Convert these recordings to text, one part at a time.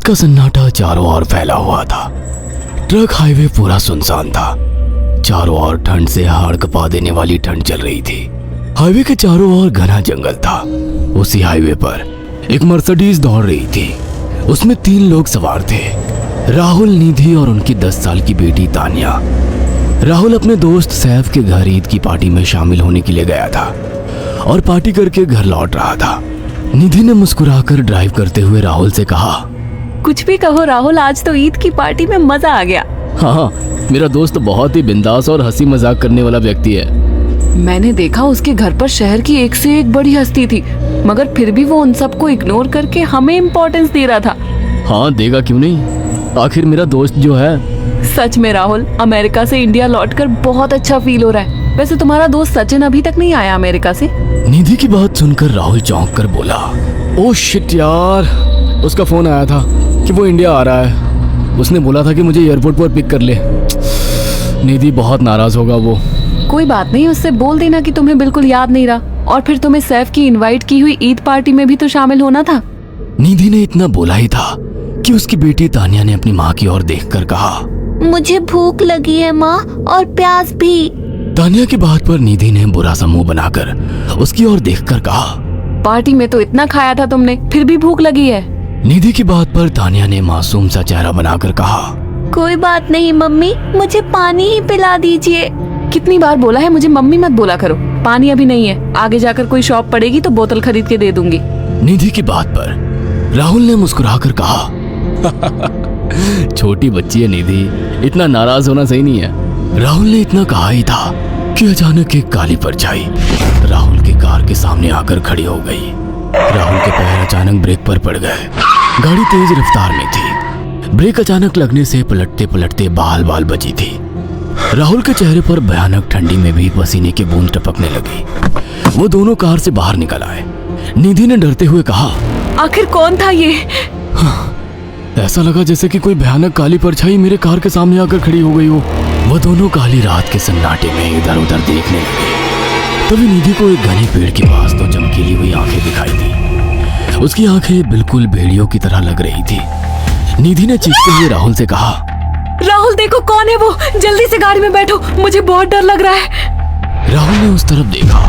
रात का सन्नाटा चारों ओर फैला हुआ था। ट्रक हाईवे पूरा सुनसान था। चारों ओर ठंड से हाड़ कपा देने वाली ठंड चल रही थी। हाईवे के चारों ओर घना जंगल था। उसी हाईवे पर एक मर्सिडीज दौड़ रही थी। उसमें 3 लोग सवार थे, राहुल, निधि और उनकी 10 साल की बेटी तानिया। राहुल अपने दोस्त सैफ के घर ईद की पार्टी में शामिल होने के लिए गया था और पार्टी करके घर लौट रहा था। निधि ने मुस्कुराकर ड्राइव करते हुए राहुल से कहा, कुछ भी कहो राहुल, आज तो ईद की पार्टी में मजा आ गया। हाँ, मेरा दोस्त बहुत ही बिंदास और हंसी मजाक करने वाला व्यक्ति है। मैंने देखा उसके घर पर शहर की एक से एक बड़ी हस्ती थी, मगर फिर भी वो उन सबको इग्नोर करके हमें इम्पोर्टेंस दे रहा था। हाँ, देगा क्यों नहीं, आखिर मेरा दोस्त जो है। सच में राहुल, अमेरिका से इंडिया लौटकर बहुत अच्छा फील हो रहा है। वैसे तुम्हारा दोस्त सचिन अभी तक नहीं आया अमेरिका से? निधि की बात सुनकर राहुल चौंक कर बोला, ओह शिट यार, उसका फोन आया था कि वो इंडिया आ रहा है। उसने बोला था कि मुझे एयरपोर्ट पर पिक कर ले। निधि बहुत नाराज होगा वो। कोई बात नहीं, उससे बोल देना कि तुम्हें बिल्कुल याद नहीं रहा और फिर तुम्हें सैफ की इनवाइट की हुई ईद पार्टी में भी तो शामिल होना था। निधि ने इतना बोला ही था कि उसकी बेटी तानिया ने अपनी माँ की ओर देखकर कहा, मुझे भूख लगी है माँ, और प्यास भी। तानिया की बात पर निधि ने बुरा सा मुंह बनाकर उसकी ओर देखकर कहा, पार्टी में तो इतना खाया था तुमने, फिर भी भूख लगी है। निधि की बात पर तानिया ने मासूम सा चेहरा बनाकर कहा, कोई बात नहीं मम्मी, मुझे पानी ही पिला दीजिए। कितनी बार बोला है मुझे मम्मी मत बोला करो। पानी अभी नहीं है, आगे जाकर कोई शॉप पड़ेगी तो बोतल खरीद के दे दूंगी। निधि की बात पर राहुल ने मुस्कुराकर कहा, छोटी बच्ची है निधि, इतना नाराज होना सही नहीं है। राहुल ने इतना कहा ही था कि अचानक एक काली परछाई राहुल की कार के सामने आकर खड़ी हो गई। राहुल के पैर अचानक ब्रेक पर पड़ गए। गाड़ी तेज रफ्तार में थी। ब्रेक अचानक लगने से पलटते पलटते बाल बाल बची थी। राहुल के चेहरे पर भयानक ठंडी में भी पसीने की बूंद टपकने लगी। वो दोनों कार से बाहर निकल आए। निधि ने डरते हुए कहा, आखिर कौन था ये? ऐसा लगा जैसे कि कोई भयानक काली परछाई मेरे कार के सामने आकर खड़ी हो गई हो। वो दोनों काली रात के सन्नाटे में इधर उधर देखने लगे। तभी निधि को एक घने पेड़ के पास तो चमकीली हुई आंखें दिखाई दी। उसकी आंखें बिल्कुल भेड़ियों की तरह लग रही थी। निधि ने चीखते हुए राहुल से कहा, राहुल देखो कौन है वो, जल्दी से गाड़ी में बैठो, मुझे बहुत डर लग रहा है। राहुल ने उस तरफ देखा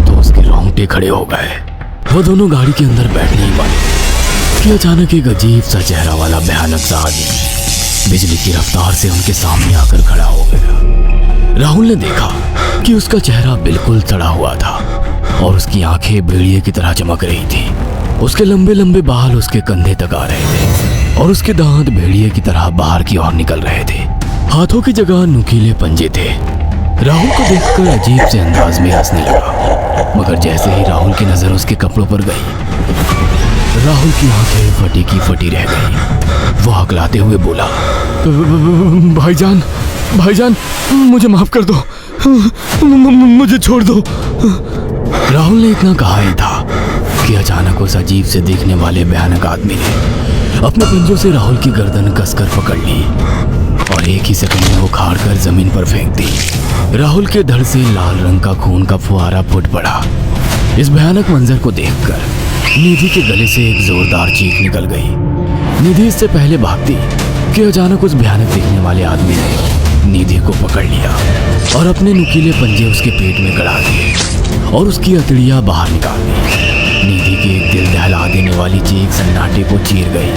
तो उसके रोंगटे खड़े हो गए। वो दोनों गाड़ी के अंदर बैठने ही वाले कि अचानक एक अजीब सा चेहरा वाला भयानक सा आदमी बिजली की रफ्तार से उनके सामने आकर खड़ा हो गया। राहुल ने देखा कि उसका चेहरा बिल्कुल सड़ा हुआ था और उसकी आंखें भेड़िए की तरह चमक रही थी। उसके लंबे लंबे बाल उसके कंधे तक आ रहे थे और उसके दांत भेड़िए की तरह बाहर की ओर निकल रहे थे। हाथों की जगह नुकीले पंजे थे। राहुल को देखकर अजीब से अंदाज में हंसने लगा, मगर जैसे ही राहुल की नजर उसके कपड़ों पर गई, राहुल की आंखें फटी की फटी रह गई। वो हकलाते हुए बोला, भाईजान, भाईजान, मुझे माफ कर दो, मुझे छोड़ दो। राहुल ने इतना कहा ही था कि अचानक उस अजीब से दिखने वाले भयानक आदमी ने अपने पंजों से राहुल की गर्दन कसकर पकड़ ली और एक ही सेकंड में उखाड़ कर जमीन पर फेंक दी। राहुल के धड़ से लाल रंग का खून का फुहारा फूट पड़ा। इस भयानक मंजर को देखकर निधि के गले से एक जोरदार चीख निकल गई। निधि इससे पहले भागती कि अचानक उस भयानक दिखने वाले आदमी ने निधि को पकड़ लिया और अपने नुकीले पंजे उसके पेट में गड़ा दिए और उसकी अतड़ियां बाहर निकाल दी। निधि की एक दिल दहला देने वाली चीख सन्नाटे को चीर गई।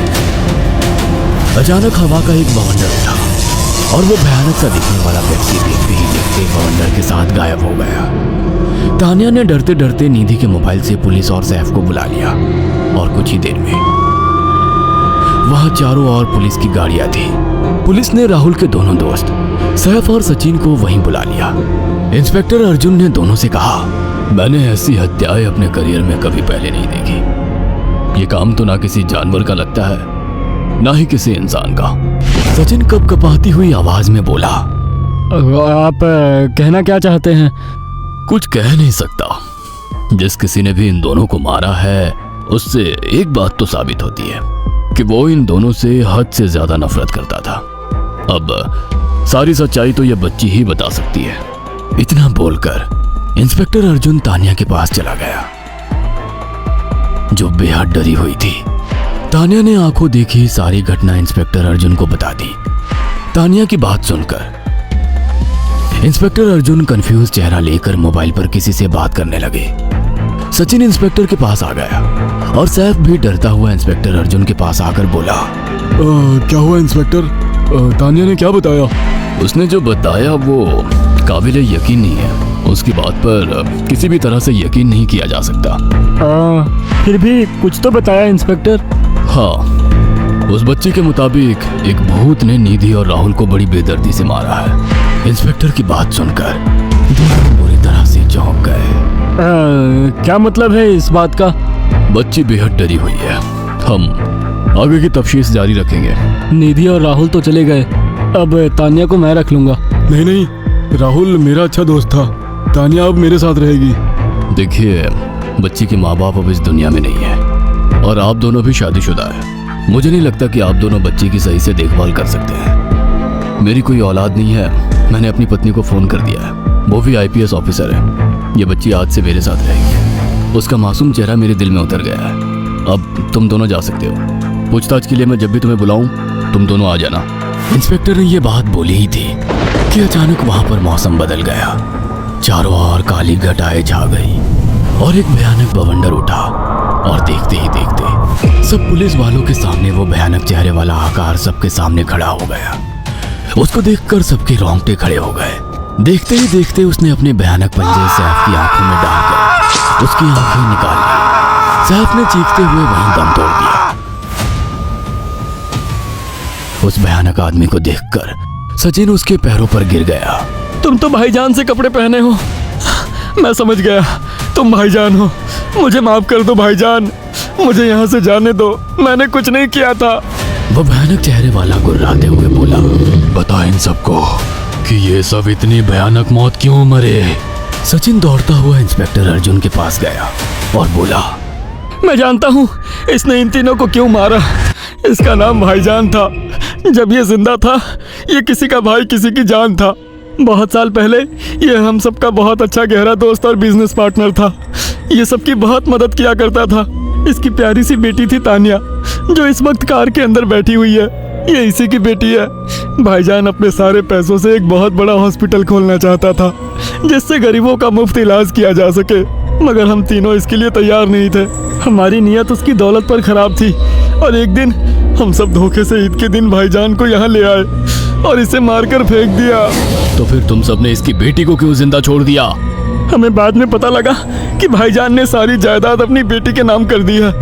अचानक हवा का एक बवंडर उठा और वो भयानक सा दिखने वाला व्यक्ति देखते ही देखते बवंडर के साथ गायब हो गया। तानिया ने डरते डरते निधि के मोबाइल से पुलिस और सैफ को बुला लिया और कुछ ही देर में वहां चारों ओर पुलिस की गाड़ियां थी। पुलिस ने राहुल के दोनों दोस्त सैफ और सचिन को वहीं बुला लिया। इंस्पेक्टर अर्जुन ने दोनों से कहा, मैंने ऐसी हत्याएं अपने करियर में कभी पहले नहीं देखी। ये काम तो ना किसी जानवर का लगता है, ना ही किसी इंसान का। सचिन कपकपाती हुई आवाज में बोला, आप कहना क्या चाहते हैं? कुछ कह नहीं सकता। जिस किसी ने भी इन दोनों को मारा है उससे एक बात तो साबित होती है कि वो इन दोनों से हद से ज्यादा नफरत करता था। अब सारी सच्चाई तो ये बच्ची ही बता सकती है। इतना बोलकर इंस्पेक्टर अर्जुन तानिया के पास चला गया, जो बेहद डरी हुई थी। तानिया ने आंखों देखी सारी घटना इंस्पेक्टर अर्जुन को बता दी। तानिया की बात सुनकर इंस्पेक्टर अर्जुन कंफ्यूज चेहरा लेकर मोबाइल पर किसी से बात करने लगे। सचिन इंस्पेक्टर के पास आ गया और सैफ भी डरता हुआ इंस्पेक्टर अर्जुन के पास आकर बोला, क्या हुआ इंस्पेक्टर? तानिया ने क्या बताया? उसने जो बताया वो काबिल यकीन नहीं है। उसकी बात पर किसी भी तरह से यकीन नहीं किया जा सकता। फिर भी कुछ तो बताया इंस्पेक्टर। हाँ, उस बच्चे के मुताबिक एक भूत ने निधि और राहुल को बड़ी बेदर्दी से मारा है। इंस्पेक्टर की बात सुनकर दोनों बुरी तरह से चौंक गए। क्या मतलब है इस बात का? बच्ची बेहद डरी हुई है। हम आगे की तफ्तीश जारी रखेंगे। निधि और राहुल तो चले गए, अब तानिया को मैं रख लूंगा। नहीं, राहुल मेरा अच्छा दोस्त था। तानिया अब मेरे साथ रहेगी। देखिए, बच्ची के माँ बाप अब इस दुनिया में नहीं है और आप दोनों भी शादीशुदा है। मुझे नहीं लगता कि आप दोनों बच्ची की सही से देखभाल कर सकते हैं। मेरी कोई औलाद नहीं है। मैंने अपनी पत्नी को फोन कर दिया है, वो भी IPS ऑफिसर है। ये बच्ची आज से मेरे साथ रहेगी। उसका मासूम चेहरा मेरे दिल में उतर गया है। अब तुम दोनों जा सकते हो। पूछताछ के लिए मैं जब भी तुम्हें बुलाऊं तुम दोनों आ जाना। इंस्पेक्टर ने ये बात बोली ही थी कि अचानक वहां पर मौसम बदल गया। चारों ओर काली घटाएं छा गई और एक भयानक बवंडर उठा और देखते ही देखते सब पुलिस वालों के सामने वो भयानक चेहरे वाला आकार सबके सामने खड़ा हो गया। उसको देखकर सबके रोंगटे खड़े हो गए। देखते ही देखते उसने अपने भयानक पंजे सैफ की आंखों में डालकर उसकी आंखें निकाल ली। सैफ ने चीखते हुए वहीं दम तोड़ दिया। उस भयानक आदमी को देखकर सचिन उसके पैरों पर गिर गया। तुम तो भाईजान से कपड़े पहने हो। मैं समझ गया, तुम भाईजान हो। मुझे माफ कर दो भाईजान, मुझे यहाँ से जाने दो। मैंने कुछ नहीं किया था। वो भयानक चेहरे वाला गुर्राते हुए बोला, बता इन सबको कि ये सब इतनी भयानक मौत क्यों मरे। सचिन दौड़ता हुआ इंस्पेक्टर अर्जुन के पास गया और बोला, मैं जानता हूँ इसने इन तीनों को क्यों मारा। इसका नाम भाईजान था। जब ये जिंदा था ये किसी का भाई किसी की जान था। बहुत साल पहले ये हम सबका बहुत अच्छा गहरा दोस्त और बिजनेस पार्टनर था। ये सबकी बहुत मदद किया करता था। इसकी प्यारी सी बेटी थी तानिया, जो इस वक्त कार के अंदर बैठी हुई है। ये इसी की बेटी है। भाईजान अपने सारे पैसों से एक बहुत बड़ा हॉस्पिटल खोलना चाहता था जिससे गरीबों का मुफ्त इलाज किया जा सके, मगर हम तीनों इसके लिए तैयार नहीं थे। हमारी नीयत उसकी दौलत पर खराब थी और एक दिन हम सब धोखे से ईद के दिन भाईजान को यहाँ ले आए और इसे मारकर फेंक दिया। तो फिर तुम सबने इसकी बेटी को क्यों जिंदा छोड़ दिया? हमें बाद में पता लगा कि भाईजान ने सारी जायदाद अपनी बेटी के नाम कर दी है,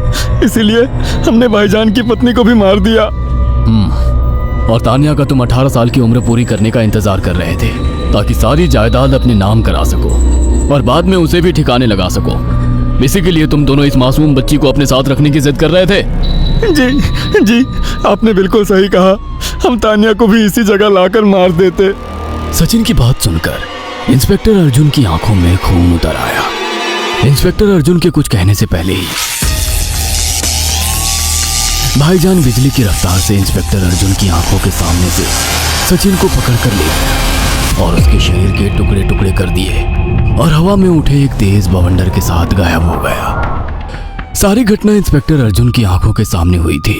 इसीलिए हमने भाईजान की पत्नी को भी मार दिया। और तानिया का तुम 18 साल की उम्र पूरी करने का इंतजार कर रहे थे ताकि सारी जायदाद अपने नाम करा सको और बाद में उसे भी ठिकाने लगा सको। इसी के लिए तुम दोनों इस मासूम बच्ची को अपने साथ रखने की जिद कर रहे थे। जी, आपने बिल्कुल सही कहा। हम तानिया को भी इसी जगह लाकर मार देते। सचिन की बात सुनकर इंस्पेक्टर अर्जुन की आंखों में खून उतर आया। इंस्पेक्टर अर्जुन के कुछ कहने से पहले ही भाईजान बिजली की रफ्तार से इंस्पेक्टर अर्जुन की आंखों के सामने से सचिन को पकड़कर ले गया और उसके शरीर के टुकड़े टुकड़े कर दिए और हवा में उठे एक तेज बवंडर के साथ गायब हो गया। सारी घटना इंस्पेक्टर अर्जुन की आंखों के सामने हुई थी।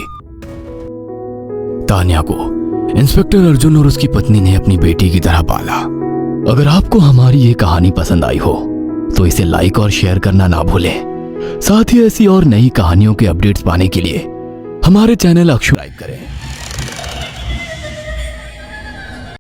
तानिया को इंस्पेक्टर अर्जुन और उसकी पत्नी ने अपनी बेटी की तरह पाला। अगर आपको हमारी ये कहानी पसंद आई हो तो इसे लाइक और शेयर करना ना भूलें। साथ ही ऐसी और नई कहानियों के अपडेट्स पाने के लिए हमारे चैनल अक्षु